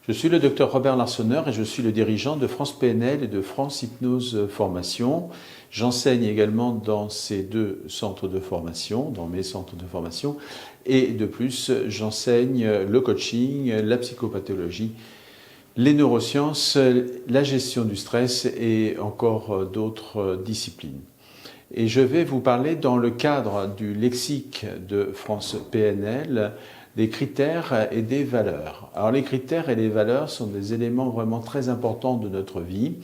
Je suis le docteur Robert Larsonneur et je suis le dirigeant de France PNL et de France Hypnose Formation. J'enseigne également dans ces deux centres de formation, dans mes centres de formation. Et de plus, j'enseigne le coaching, la psychopathologie, les neurosciences, la gestion du stress et encore d'autres disciplines. Et je vais vous parler dans le cadre du lexique de France PNL des critères et des valeurs. Alors les critères et les valeurs sont des éléments vraiment très importants de notre vie.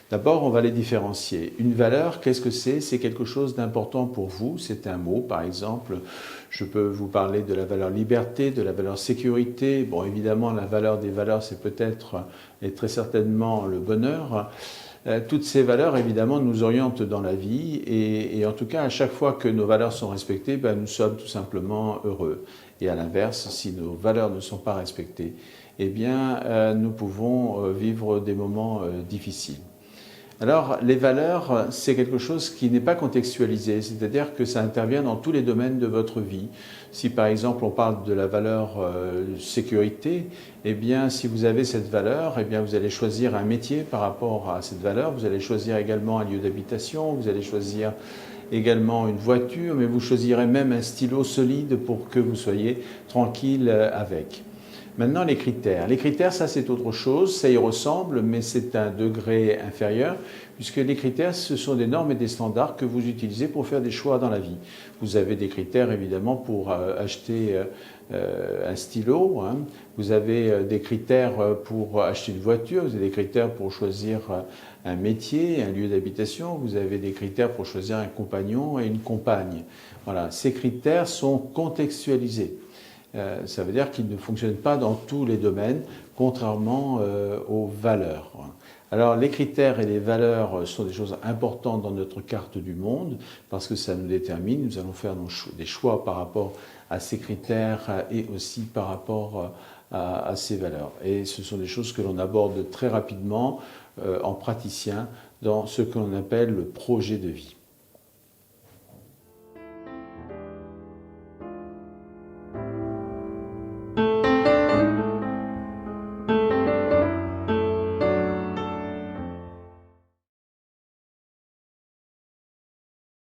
D'abord, on va les différencier. Une valeur, qu'est-ce que c'est? C'est quelque chose d'important pour vous, c'est un mot. Par exemple, je peux vous parler de la valeur liberté, de la valeur sécurité. Bon, évidemment, la valeur des valeurs, c'est peut-être et très certainement le bonheur. Toutes ces valeurs, évidemment, nous orientent dans la vie et en tout cas, à chaque fois que nos valeurs sont respectées, nous sommes tout simplement heureux. Et à l'inverse, si nos valeurs ne sont pas respectées, eh bien, nous pouvons vivre des moments difficiles. Alors, les valeurs, c'est quelque chose qui n'est pas contextualisé, c'est-à-dire que ça intervient dans tous les domaines de votre vie. Si par exemple on parle de la valeur sécurité, eh bien si vous avez cette valeur, eh bien vous allez choisir un métier par rapport à cette valeur, vous allez choisir également un lieu d'habitation, vous allez choisir également une voiture, mais vous choisirez même un stylo solide pour que vous soyez tranquille avec. Maintenant, les critères. Les critères, ça c'est autre chose, ça y ressemble, mais c'est un degré inférieur, puisque les critères, ce sont des normes et des standards que vous utilisez pour faire des choix dans la vie. Vous avez des critères, évidemment, pour acheter un stylo, hein. Vous avez des critères pour acheter une voiture, vous avez des critères pour choisir un métier, un lieu d'habitation, vous avez des critères pour choisir un compagnon et une compagne. Voilà, ces critères sont contextualisés. Ça veut dire qu'ils ne fonctionnent pas dans tous les domaines, contrairement aux valeurs. Alors les critères et les valeurs sont des choses importantes dans notre carte du monde parce que ça nous détermine, nous allons faire des choix par rapport à ces critères et aussi par rapport à ces valeurs. Et ce sont des choses que l'on aborde très rapidement en praticien dans ce que l'on appelle le projet de vie.